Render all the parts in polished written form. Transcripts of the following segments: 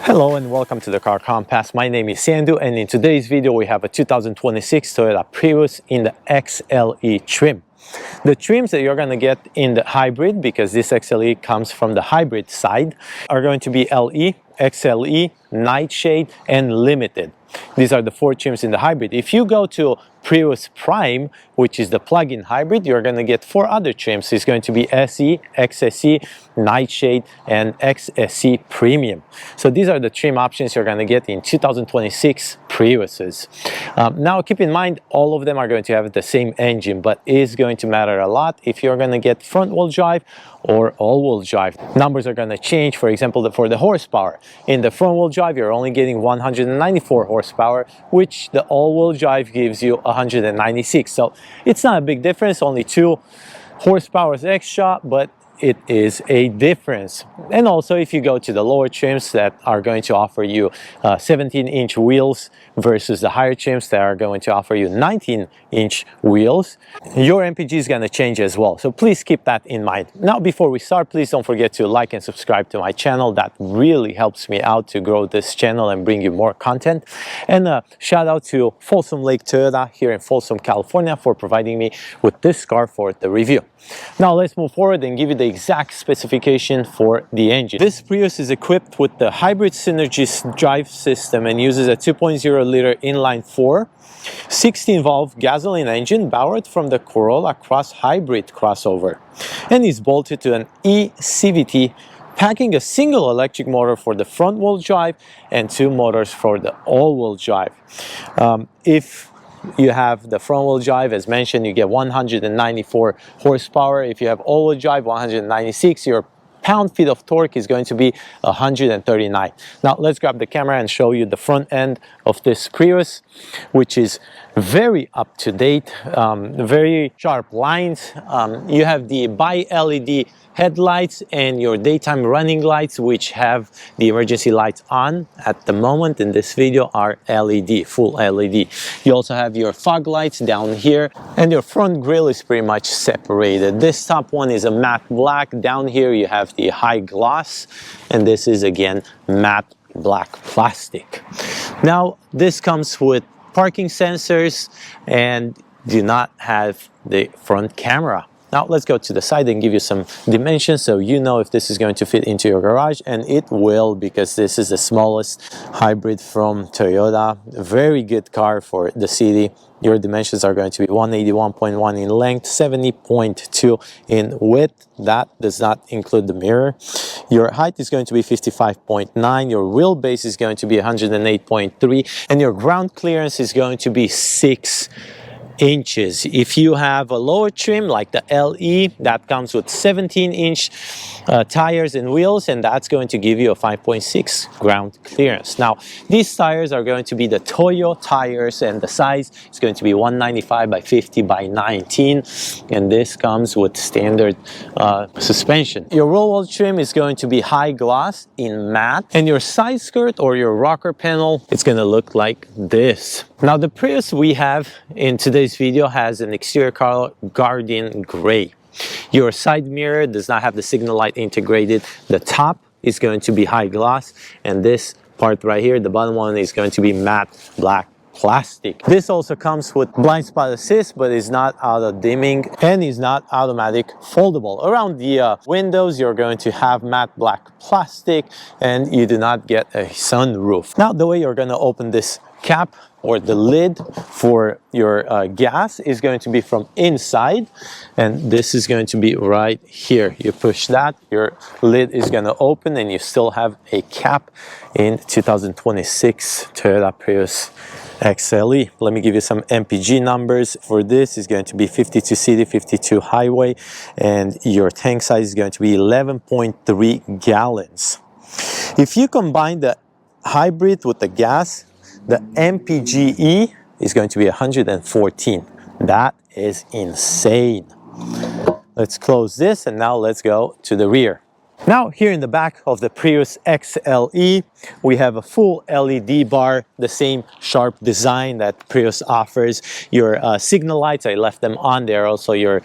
Hello and welcome to the Car Compass. My name is Sandu, and in today's video we have a 2026 Toyota Prius in the XLE trim. The trims that you're going to get in the hybrid, because this XLE comes from the hybrid side, are going to be LE, XLE, Nightshade and Limited. These are the four trims in the hybrid. If you go to Prius Prime, which is the plug-in hybrid, you're going to get four other trims. It's going to be SE, XSE, Nightshade and XSE Premium. So these are the trim options you're going to get in 2026 Priuses. Now keep in mind, all of them are going to have the same engine, but it is going to matter a lot if you're going to get front-wheel drive or all-wheel drive. Numbers are going to change. For example, for the horsepower, in the front-wheel drive you're only getting 194 horsepower, which the all-wheel drive gives you 196. So it's not a big difference, only 2 horsepower extra, but it is a difference. And also, if you go to the lower trims that are going to offer you 17-inch wheels versus the higher trims that are going to offer you 19-inch wheels, your MPG is going to change as well. So please keep that in mind. Now, before we start, please don't forget to like and subscribe to my channel. That really helps me out to grow this channel and bring you more content. And shout out to Folsom Lake Toyota here in Folsom, California for providing me with this car for the review. Now let's move forward and give you the exact specification for the engine. This Prius is equipped with the hybrid Synergy drive system and uses a 2.0-liter inline-4 16-valve gasoline engine borrowed from the Corolla Cross hybrid crossover, and is bolted to an eCVT, packing a single electric motor for the front-wheel drive and 2 motors for the all-wheel drive. If you have the front-wheel drive, as mentioned, you get 194 horsepower. If you have all-wheel drive, 196. Your pound-feet of torque is going to be 139. Now let's grab the camera and show you the front end of this Prius, which is very up-to-date, very sharp lines. You have the bi-LED headlights and your daytime running lights, which have the emergency lights on at the moment in this video, are LED, full LED. You also have your fog lights down here, and your front grille is pretty much separated. This top one is a matte black. Down here you have the high gloss, and this is again matte black plastic. Now this comes with parking sensors and do not have the front camera. Now let's go to the side and give you some dimensions so you know if this is going to fit into your garage, and it will, because this is the smallest hybrid from Toyota. Very good car for the city. Your dimensions are going to be 181.1 in length, 70.2 in width. That does not include the mirror. Your height is going to be 55.9. Your wheelbase is going to be 108.3, and your ground clearance is going to be 6 inches. If you have a lower trim like the LE, that comes with 17-inch tires and wheels, and that's going to give you a 5.6 ground clearance. Now these tires are going to be the Toyo tires, and the size is going to be 195 by 50 by 19, and this comes with standard suspension. Your roll trim is going to be high gloss in matte, and your side skirt or your rocker panel, it's going to look like this. Now the Prius we have in today's video has an exterior color Guardian Gray. Your side mirror does not have the signal light integrated. The top is going to be high gloss, and this part right here, the bottom one, is going to be matte black plastic. This also comes with blind spot assist, but is not auto dimming and is not automatic foldable. Around the windows, you're going to have matte black plastic, and you do not get a sunroof. Now the way you're going to open this cap or the lid for your gas is going to be from inside, and this is going to be right here. You push that, your lid is going to open, and you still have a cap in 2026 Toyota Prius XLE. Let me give you some MPG numbers. For this is going to be 52 city, 52 highway, and your tank size is going to be 11.3 gallons. If you combine the hybrid with the gas, the MPGe is going to be 114. That is insane. Let's close this, and now let's go to the rear. Now here in the back of the Prius XLE, we have a full LED bar, the same sharp design that Prius offers. Your signal lights, I left them on there. Also your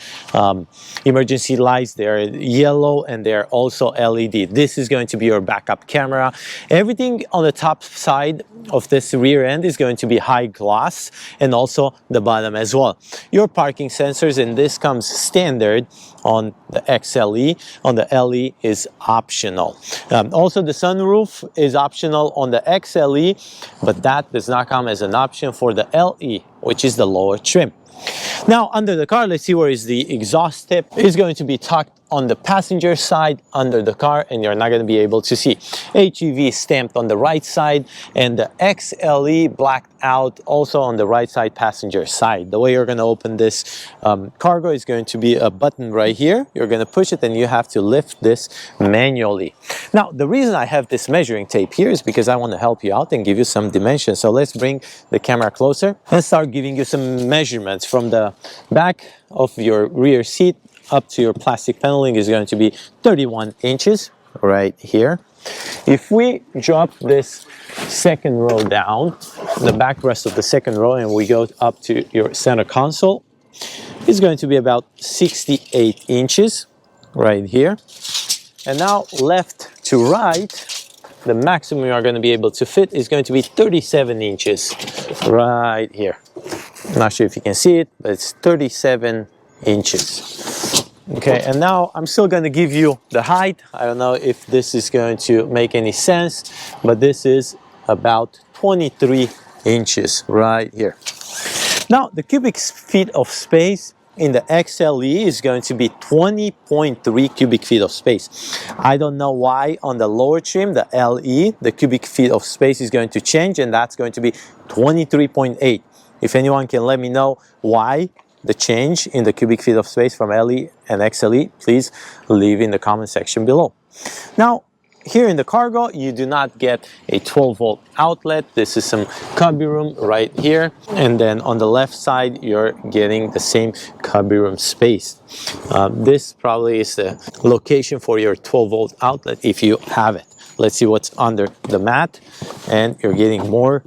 emergency lights, they're yellow and they're also LED. This is going to be your backup camera. Everything on the top side of this rear end is going to be high gloss, and also the bottom as well. Your parking sensors, and this comes standard on the XLE. On the LE is optional. Also the sunroof is optional on the XLE, but that does not come as an option for the LE, which is the lower trim. Now under the car, let's see where is the exhaust tip. It's going to be tucked on the passenger side under the car, and you're not going to be able to see. HEV stamped on the right side, and the XLE blacked out also on the right side passenger side. The way you're going to open this cargo is going to be a button right here. You're going to push it and you have to lift this manually. Now the reason I have this measuring tape here is because I want to help you out and give you some dimensions. So let's bring the camera closer and start giving you some measurements. From the back of your rear seat up to your plastic paneling is going to be 31 inches right here. If we drop this second row down, the backrest of the second row, and we go up to your center console, it's going to be about 68 inches right here. And now left to right, the maximum you are going to be able to fit is going to be 37 inches right here. I'm not sure if you can see it, but it's 37 inches. Okay, and now I'm still going to give you the height. I don't know if this is going to make any sense, but this is about 23 inches right here. Now, the cubic feet of space in the XLE is going to be 20.3 cubic feet of space. I don't know why on the lower trim, the LE, the cubic feet of space is going to change, and that's going to be 23.8. If anyone can let me know why the change in the cubic feet of space from LE and XLE, please leave in the comment section below. Now, here in the cargo, you do not get a 12-volt outlet. This is some cubby room right here. And then on the left side, you're getting the same cubby room space. This probably is the location for your 12-volt outlet if you have it. Let's see what's under the mat. And you're getting more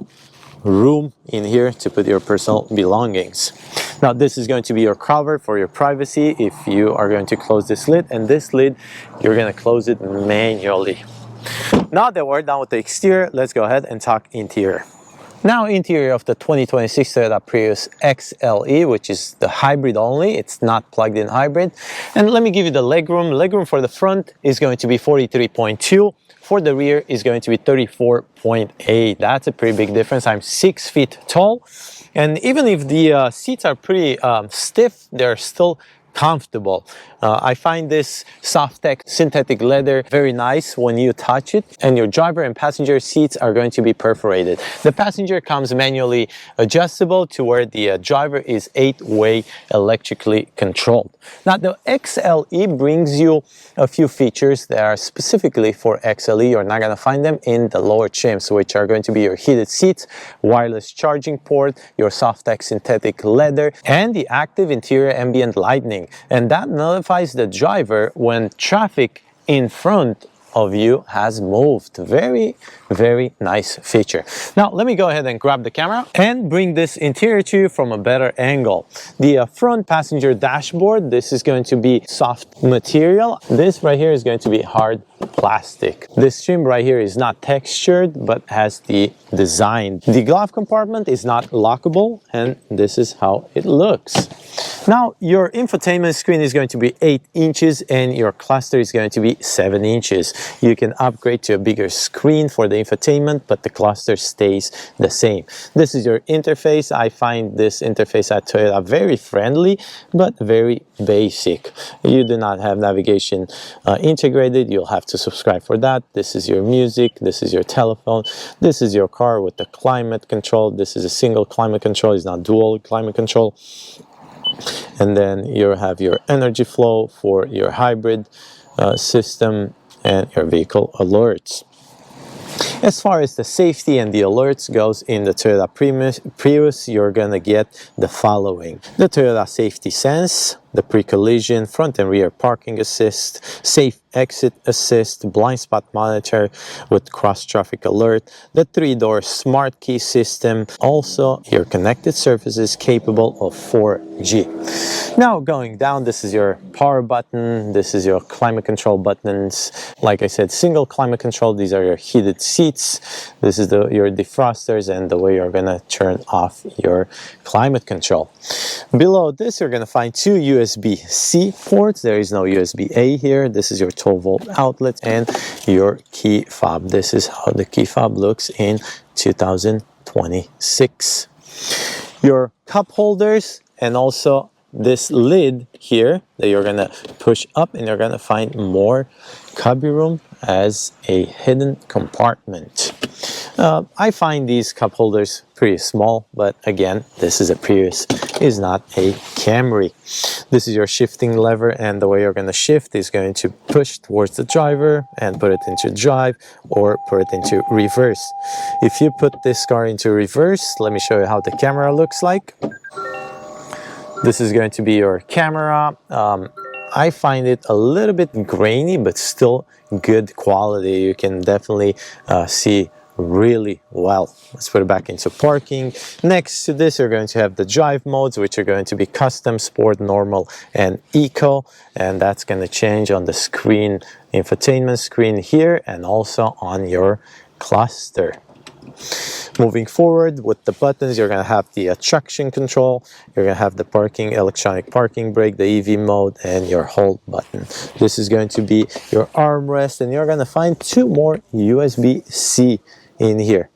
room in here to put your personal belongings. Now this is going to be your cover for your privacy if you are going to close this lid, and this lid you're going to close it manually. Now that we're done with the exterior, let's go ahead and talk interior. Now interior of the 2026 Toyota Prius XLE, which is the hybrid only, it's not plug-in hybrid. And let me give you the legroom. Legroom for the front is going to be 43.2. For the rear is going to be 34.8. That's a pretty big difference. I'm 6 feet tall. And even if the seats are pretty stiff, they're still comfortable. I find this Softech synthetic leather very nice when you touch it, and your driver and passenger seats are going to be perforated. The passenger comes manually adjustable to where the driver is 8-way electrically controlled. Now the XLE brings you a few features that are specifically for XLE. You're not going to find them in the lower trims, which are going to be your heated seats, wireless charging port, your Softech synthetic leather, and the active interior ambient lighting. And that notifies the driver when traffic in front of you has moved. Very, very nice feature. Now let me go ahead and grab the camera and bring this interior to you from a better angle. The front passenger dashboard, this is going to be soft material. This right here is going to be hard plastic. This trim right here is not textured but has the design. The glove compartment is not lockable, and this is how it looks. Now your infotainment screen is going to be 8 inches and your cluster is going to be 7 inches. You can upgrade to a bigger screen for the infotainment, but the cluster stays the same. This is your interface. I find this interface at Toyota very friendly, but very basic. You do not have navigation integrated. You'll have to subscribe for that. This is your music. This is your telephone. This is your car with the climate control. This is a single climate control. It's not dual climate control. And then you have your energy flow for your hybrid system and your vehicle alerts. As far as the safety and the alerts goes in the Toyota Prius, you're gonna get the following: the Toyota Safety Sense, the pre-collision, front and rear parking assist, safe exit assist, blind spot monitor with cross traffic alert, the 3-door smart key system, also your connected surfaces capable of 4G. Now going down, this is your power button, this is your climate control buttons. Like I said, single climate control, these are your heated seats, this is your defrosters and the way you're gonna turn off your climate control. Below this you're gonna find two USB-C ports. There is no USB-A here. This is your 12-volt outlet and your key fob. This is how the key fob looks in 2026. Your cup holders and also this lid here that you're gonna push up and you're gonna find more cubby room as a hidden compartment. I find these cup holders pretty small, but again, this is a Prius, is not a Camry. This is your shifting lever, and the way you're going to shift is going to push towards the driver and put it into drive or put it into reverse. If you put this car into reverse, let me show you how the camera looks like. This is going to be your camera. I find it a little bit grainy, but still good quality. You can definitely see really well. Let's put it back into parking. Next to this, you're going to have the drive modes, which are going to be custom, sport, normal, and eco. And that's going to change on the screen, infotainment screen here, and also on your cluster. Moving forward with the buttons, you're going to have the traction control, you're going to have the parking, electronic parking brake, the EV mode, and your hold button. This is going to be your armrest, and you're going to find two more USB-C in here.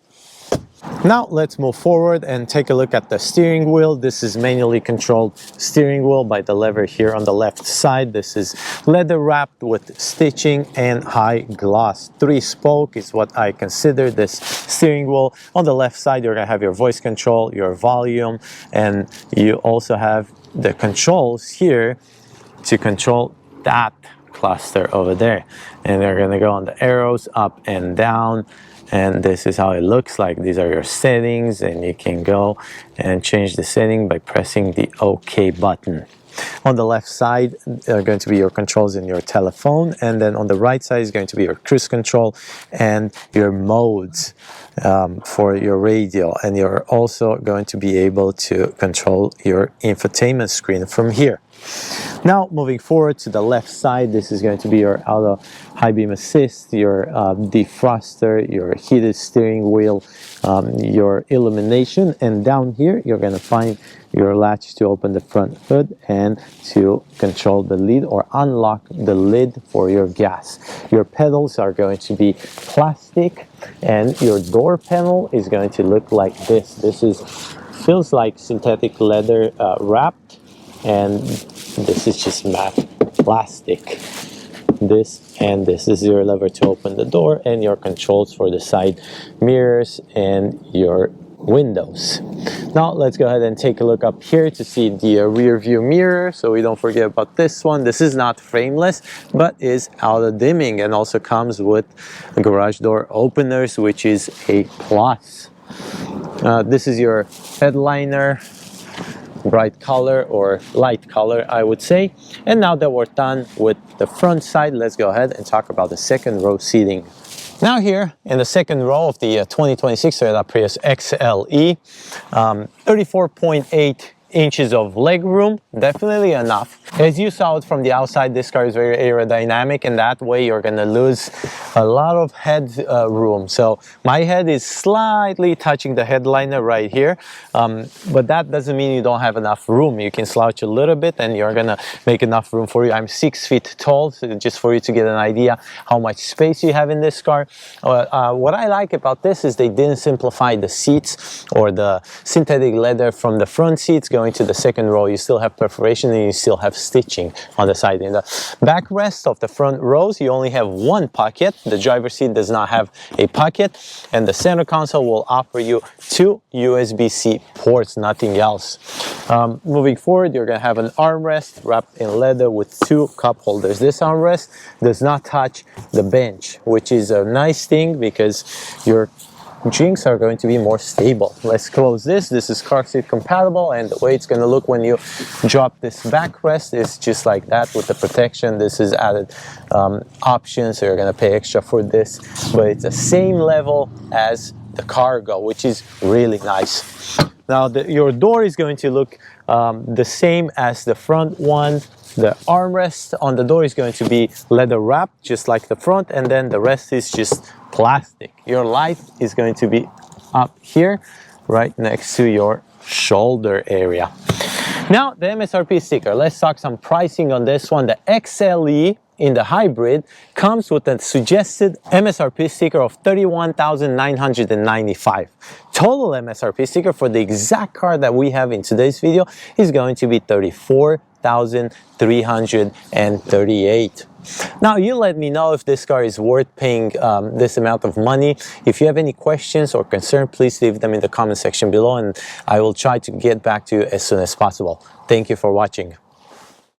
Now let's move forward and take a look at the steering wheel. This is manually controlled steering wheel by the lever here on the left side. This is leather wrapped with stitching and high gloss. 3-spoke is what I consider this steering wheel. On the left side, you're going to have your voice control, your volume, and you also have the controls here to control that cluster over there. And they're going to go on the arrows up and down. And this is how it looks like. These are your settings, and you can go and change the setting by pressing the OK button. On the left side are going to be your controls in your telephone, and then on the right side is going to be your cruise control and your modes for your radio. And you're also going to be able to control your infotainment screen from here. Now moving forward to the left side, this is going to be your auto high beam assist, your defroster, your heated steering wheel, your illumination, and down here you're going to find your latch to open the front hood and to control the lid or unlock the lid for your gas. Your pedals are going to be plastic, and your door panel is going to look like this. This feels like synthetic leather wrapped, and this is just matte plastic. This is your lever to open the door, and your controls for the side mirrors and your windows. Now let's go ahead and take a look up here to see the rear view mirror, so we don't forget about this one. This is not frameless, but is auto dimming and also comes with garage door openers, which is a plus. This is your headliner, bright color or light color, I would say. And now that we're done with the front side, let's go ahead and talk about the second row seating. Now here in the second row of the 2026 Toyota Prius XLE, 34.8 inches of leg room, definitely enough. As you saw it from the outside, this car is very aerodynamic, and that way you're gonna lose a lot of head room. So my head is slightly touching the headliner right here, but that doesn't mean you don't have enough room. You can slouch a little bit and you're gonna make enough room for you. I'm 6 feet tall, so just for you to get an idea how much space you have in this car. What I like about this is they didn't simplify the seats or the synthetic leather from the front seats going to the second row. You still have perforation and you still have stitching on the side. In the backrest of the front rows, you only have one pocket. The driver's seat does not have a pocket, and the center console will offer you 2 USB-C ports, nothing else. Moving forward, you're going to have an armrest wrapped in leather with 2 cup holders. This armrest does not touch the bench, which is a nice thing because you're drinks are going to be more stable. Let's close this. This is car seat compatible, and the way it's going to look when you drop this backrest is just like that with the protection. This is added option, so you're going to pay extra for this, but it's the same level as the cargo, which is really nice. Now your door is going to look the same as the front one. The armrest on the door is going to be leather wrapped, just like the front, and then the rest is just plastic. Your light is going to be up here, right next to your shoulder area. Now, the MSRP sticker. Let's talk some pricing on this one. The XLE in the hybrid comes with a suggested MSRP sticker of $31,995. Total MSRP sticker for the exact car that we have in today's video is going to be $34,338. Now, you let me know if this car is worth paying this amount of money. If you have any questions or concern, please leave them in the comment section below, and I will try to get back to you as soon as possible. Thank you for watching.